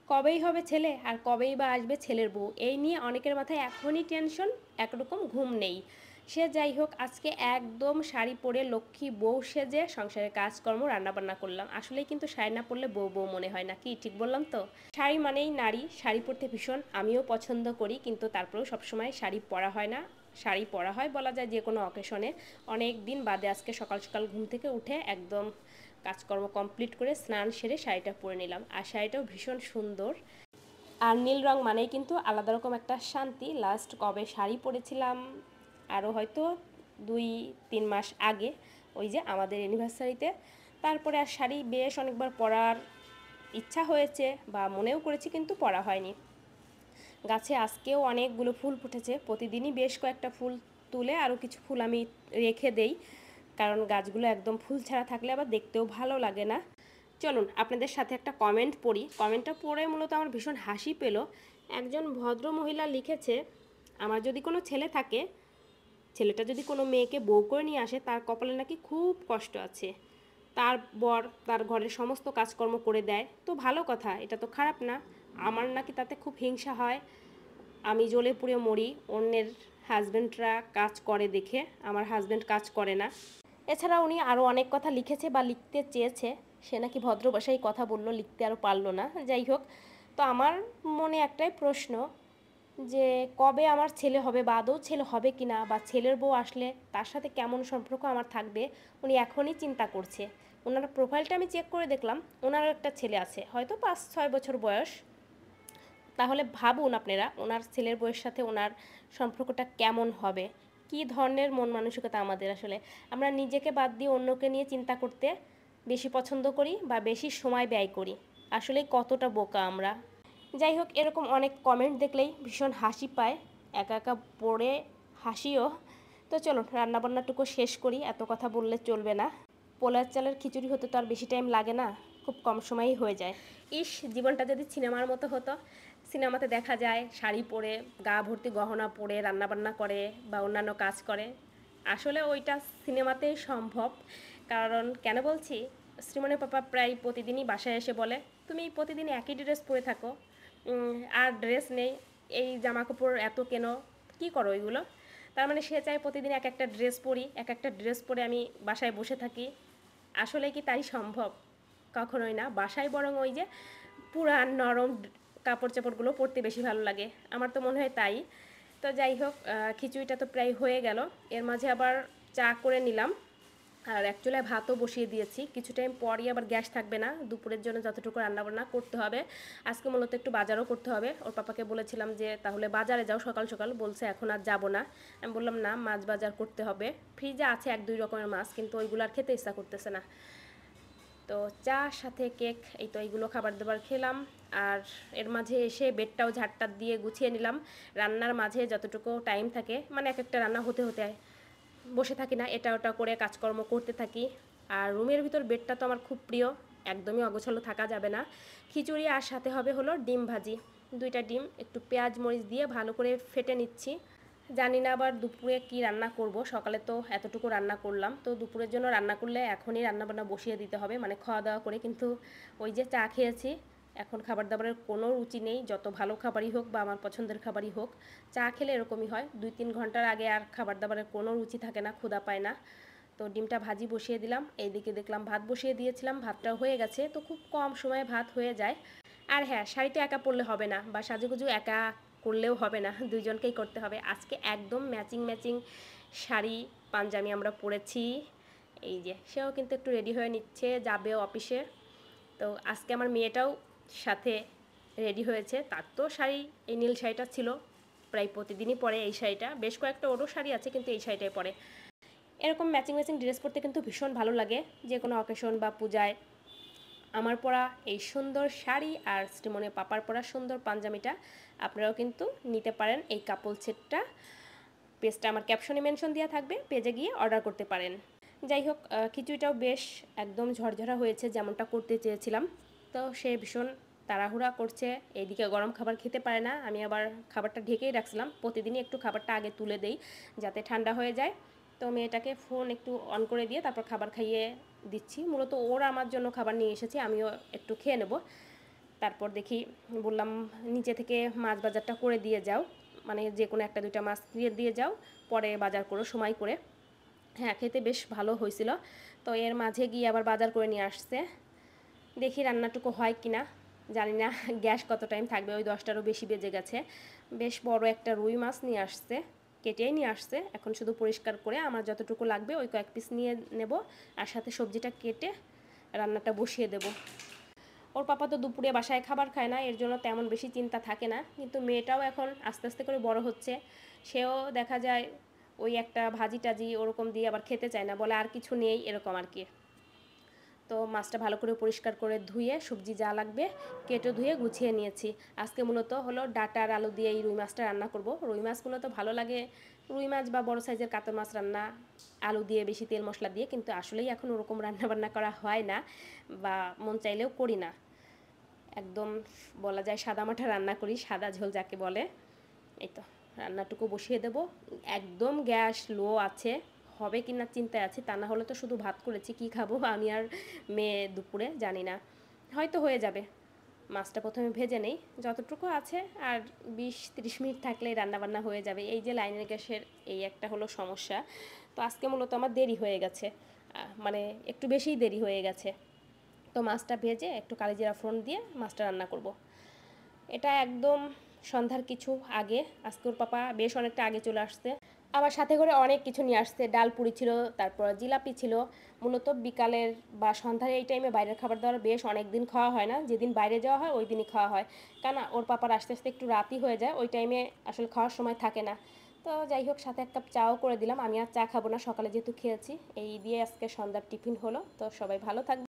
কবেই হবে ছেলে আর কবেই বা আসবে ছেলের বউ, এই নিয়ে অনেকের মাথায় এখনই টেনশন, একরকম ঘুম নেই। সে যাই হোক, আজকে একদম শাড়ি পরে লক্ষ্মী বউ সেজে সংসারের কাজকর্ম রান্নাবান্না করলাম। আসলেই কিন্তু শাড়ি না পরলে বউ বউ মনে হয় না, কি ঠিক বললাম তো? শাড়ি মানেই নারী, শাড়ি পরতে ভীষণ আমিও পছন্দ করি, কিন্তু তারপরেও সবসময় শাড়ি পরা হয় না। শাড়ি পরা হয় বলা যায় যে কোনো অকেশনে। অনেক দিন বাদে আজকে সকাল সকাল ঘুম থেকে উঠে একদম কাজকর্ম কমপ্লিট করে স্নান সেরে শাড়িটা পরে নিলাম, আর শাড়িটাও ভীষণ সুন্দর। আর নীল রং মানেই কিন্তু আলাদা রকম একটা শান্তি। লাস্ট কবে শাড়ি পরেছিলাম, আরও হয়তো 2-3 মাস আগে, ওই যে আমাদের অ্যানিভার্সারিতে। তারপরে আর শাড়ি বেশ অনেকবার পরার ইচ্ছা হয়েছে বা মনেও করেছি, কিন্তু পরা হয়নি। গাছে আজকেও অনেকগুলো ফুল ফুটেছে, প্রতিদিনই বেশ কয়েকটা ফুল তুলে আরও কিছু ফুল আমি রেখে দেই, কারণ গাছগুলো একদম ফুল ছাড়া থাকলে আবার দেখতেও ভালো লাগে না। চলুন আপনাদের সাথে একটা কমেন্ট পড়ি। কমেন্টটা পড়ে মূলত আমার ভীষণ হাসি পেল। একজন ভদ্র মহিলা লিখেছে, আমার যদি কোনো ছেলে থাকে, ছেলেটা যদি কোনো মেয়েকে বউ করে নিয়ে আসে, তার কপালে নাকি খুব কষ্ট আছে। তার বর তার ঘরের সমস্ত কাজকর্ম করে দেয়, তো ভালো কথা, এটা তো খারাপ না। আমার নাকি তাতে খুব হিংসা হয়, আমি জ্বলে পুড়ে মরি অন্যের হাজব্যান্ডরা কাজ করে দেখে, আমার হাজব্যান্ড কাজ করে না। এছাড়া উনি আরও অনেক কথা লিখেছে বা লিখতে চেয়েছে, সে নাকি ভদ্র ভাষায় কথা বলল, লিখতে আরও পারলো না। যাই হোক, তো আমার মনে একটাই প্রশ্ন, যে কবে আমার ছেলে হবে বা আদৌ ছেলে হবে কি না, বা ছেলের বউ আসলে তার সাথে কেমন সম্পর্ক আমার থাকবে, উনি এখনই চিন্তা করছে। ওনার প্রোফাইলটা আমি চেক করে দেখলাম, ওনার একটা ছেলে আছে, হয়তো 5-6 বছর বয়স। তাহলে ভাবুন আপনারা, ওনার ছেলের বউয়ের সাথে ওনার সম্পর্কটা কেমন হবে। কি ধরনের মন মানসিকতা আমাদের! আসলে আমরা নিজেকে বাদ দিয়ে অন্যকে নিয়ে চিন্তা করতে বেশি পছন্দ করি বা বেশি সময় ব্যয় করি। আসলে কতটা বোকা আমরা! যাই হোক, এরকম অনেক কমেন্ট দেখলেই ভীষণ হাসি পায়, একা একা পড়ে হাসিও। তো চলো রান্নাবান্নাটুকু শেষ করি, এত কথা বললে চলবে না। পোলার চালের খিচুড়ি হতে তো আর বেশি টাইম লাগে না, খুব কম সময়ই হয়ে যায়। ইস, জীবনটা যদি সিনেমার মতো হতো! সিনেমাতে দেখা যায় শাড়ি পরে, গা ভর্তি গহনা পরে রান্নাবান্না করে বা অন্যান্য কাজ করে। আসলে ওইটা সিনেমাতেই সম্ভব। কারণ কেন বলছি, শ্রীমনের পাপা প্রায় প্রতিদিনই বাসায় এসে বলে, তুমি প্রতিদিন একই ড্রেস পরে থাকো, আর ড্রেস নেই, এই জামা কাপড় এত কেন, কী করো এগুলো? তার মানে সে চায় প্রতিদিন এক একটা ড্রেস পরি, এক একটা ড্রেস পরে আমি বাসায় বসে থাকি। আসলে কি তাই সম্ভব? কখনোই না। বাসায় বরং ওই যে পুরান নরম কাপড় চাপড়গুলো পরতে বেশি ভালো লাগে, আমার তো মনে হয় তাই। তো যাই হোক, খিচুড়িটা তো প্রায় হয়ে গেল, এর মাঝে আবার চা করে নিলাম, আর এক চুলায় ভাতও বসিয়ে দিয়েছি। কিছু টাইম পরই আবার গ্যাস থাকবে না, দুপুরের জন্য যতটুকু রান্নাবান্না করতে হবে। আজকে মূলত একটু বাজারও করতে হবে, ওর পাপাকে বলেছিলাম যে তাহলে বাজারে যাও সকাল সকাল, বলছে এখন আর যাবো না। আমি বললাম না, মাছ বাজার করতে হবে, ফ্রিজে আছে 1-2 রকমের মাছ, কিন্তু ওইগুলো আর খেতে ইচ্ছা করতেছে না। তো চা সাথে কেক, এই তো এইগুলো খাবার দাবার খেলাম। আর এর মাঝে এসে বেডটাও ঝাড়টার দিয়ে গুছিয়ে নিলাম। রান্নার মাঝে যতটুকু টাইম থাকে, মানে এক একটা রান্না হতে হতে বসে থাকি না, এটা ওটা করে কাজকর্ম করতে থাকি। আর রুমের ভিতর বেডটা তো আমার খুব প্রিয়, একদমই অগোছালো থাকা যাবে না। খিচুড়ি আর সাথে হবে হলো ডিম ভাজি, 2টা ডিম একটু পেঁয়াজ মরিচ দিয়ে ভালো করে ফেটে নিচ্ছি। জানি না আবার দুপুরে কি রান্না করব, সকালে তো এতটুকু রান্না করলাম, তো দুপুরের জন্য রান্না করলে এখনই রান্নাবান্না বসিয়ে দিতে হবে, মানে খাওয়া দাওয়া করে। কিন্তু ওই যে চা খেয়েছি, এখন খাবার দাবারের কোনো রুচি নেই, যত ভালো খাবারই হোক বা আমার পছন্দের খাবারই হোক, চা খেলে এরকমই হয়, 2-3 ঘন্টার আগে আর খাবার দাবারের কোনো রুচি থাকে না, ক্ষুধা পায় না। তো ডিমটা ভাজি বসিয়ে দিলাম, এইদিকে দেখলাম ভাত বসিয়ে দিয়েছিলাম, ভাতটাও হয়ে গেছে, তো খুব কম সময়ে ভাত হয়ে যায়। আর হ্যাঁ, শাড়ি তো একা পরলে হবে না, বা সাজুগুজু একা করলেও হবে না, দুইজনকেই করতে হবে। আজকে একদম ম্যাচিং ম্যাচিং শাড়ি পাঞ্জাবি আমরা পরেছি। এই যে সেও কিন্তু একটু রেডি হয়ে নিচ্ছে, যাবেও অফিসে। তো আজকে আমার মেয়েটাও সাথে রেডি হয়েছে, তার তো শাড়ি, এই নীল শাড়িটা ছিল, প্রায় প্রতিদিনই পরে এই শাড়িটা, বেশ কয়েকটা ওরও শাড়ি আছে কিন্তু এই শাড়িটাই পরে। এরকম ম্যাচিং ম্যাচিং ড্রেস পরতে কিন্তু ভীষণ ভালো লাগে, যে কোনো অকেশন বা পূজায়। আমার পরা এই সুন্দর শাড়ি আর শ্রীমনের পাপার পরা সুন্দর পাঞ্জাবিটা আপনারাও কিন্তু নিতে পারেন, এই কাপল সেটটা। পেজটা আমার ক্যাপশনে মেনশন দেওয়া থাকবে, পেজে গিয়ে অর্ডার করতে পারেন। যাই হোক, খিচুড়িটাও বেশ একদম ঝরঝরা হয়েছে, যেমনটা করতে চেয়েছিলাম। তো সে ভীষণ তাড়াহুড়া করছে, এইদিকে গরম খাবার খেতে পারে না, আমি আবার খাবারটা ঢেকেই রাখছিলাম, প্রতিদিনই একটু খাবারটা আগে তুলে দেই যাতে ঠান্ডা হয়ে যায়। তো মেয়েটাকে ফোন একটু অন করে দিয়ে তারপর খাবার খাইয়ে দিচ্ছি, মূলত ওর আমার জন্য খাবার নিয়ে এসেছি, আমিও একটু খেয়ে নেব। তারপর দেখি বললাম নিচে থেকে মাছ বাজারটা করে দিয়ে যাও, মানে যে কোনো একটা দুইটা মাছ দিয়ে যাও, পরে বাজার করো সময় করে। হ্যাঁ, খেতে বেশ ভালো হয়েছিল। তো এর মাঝে গিয়ে আবার বাজার করে নিয়ে আসছে। দেখি রান্নাটুকু হয় কি না, জানি না গ্যাস কত টাইম থাকবে, ওই 10টারও বেশি বেজে গেছে। বেশ বড় একটা রুই মাছ নিয়ে আসছে, কেটেই নিয়ে আসছে। এখন শুধু পরিষ্কার করে আমার যতটুকু লাগবে ওই কয়েক পিস নিয়ে নেব, আর সাথে সবজিটা কেটে রান্নাটা বসিয়ে দেব। ওর পাপা তো দুপুরে বাসায় খাবার খায় না, এর জন্য তেমন বেশি চিন্তা থাকে না। কিন্তু মেয়েটাও এখন আস্তে আস্তে করে বড় হচ্ছে, সেও দেখা যায় ওই একটা ভাজি টাজি ওরকম দিয়ে আবার খেতে চায় না, বলে আর কিছু নেই এরকম আর কি। তো মাছটা ভালো করে পরিষ্কার করে ধুয়ে সবজি যা লাগবে কেটে ধুয়ে গুছিয়ে নিয়েছি। আজকে মূলত হলো ডাটা আর আলু দিয়ে এই রুই মাছটা রান্না করব। রুই মাছ মূলত ভালো লাগে, রুই মাছ বা বড় সাইজের কাতল মাছ রান্না আলু দিয়ে বেশি তেল মশলা দিয়ে, কিন্তু আসলেই এখন ওরকম রান্না বান্না করা হয় না, বা মন চাইলেও করি না। একদম বলা যায় সাদামাটা রান্না করি, সাদা ঝোল যাকে বলে। এই তো রান্নাটুকু বসিয়ে দেব। একদম গ্যাস লো আছে, হবে কি না চিন্তায় আছি, তা না হলে তো শুধু ভাত করেছি, কি খাবো আমি আর মেয়ে দুপুরে জানি না, হয়তো হয়ে যাবে। মাছটা প্রথমে ভেজে নেই যতটুকু আছে, আর 20-30 মিনিট থাকলেই রান্নাবান্না হয়ে যাবে। এই যে লাইনের গ্যাসের এই একটা হলো সমস্যা। তো আজকে মূলত আমার দেরি হয়ে গেছে, মানে একটু বেশিই দেরি হয়ে গেছে। তো মাছটা ভেজে একটু কালিজিরা ফোড়ন দিয়ে মাছটা রান্না করব। এটা একদম সন্ধ্যার কিছু আগে, আজকে ওর পাপা বেশ অনেকটা আগে চলে আসছে। আবার সাথে করে অনেক কিছু নিয়ে আসছে, ডাল পুরি ছিল, তারপর জিলাপি ছিল। মূলত বিকালের বা সন্ধ্যার এই টাইমে বাইরের খাবার দাবার বেশ অনেক দিন খাওয়া হয় না, যেদিন বাইরে যাওয়া হয় ওই দিনই খাওয়া হয়। কেন ওর পাপার আস্তে আস্তে একটু রাতই হয়ে যায়, ওই টাইমে আসলে খাওয়ার সময় থাকে না। তো যাই হোক, সাথে এক কাপ চাও করে দিলাম, আমি আর চা খাবো না, সকালে যেহেতু খেয়েছি। এই দিয়ে আজকে সন্ধ্যার টিফিন হলো। তো সবাই ভালো থাকবে।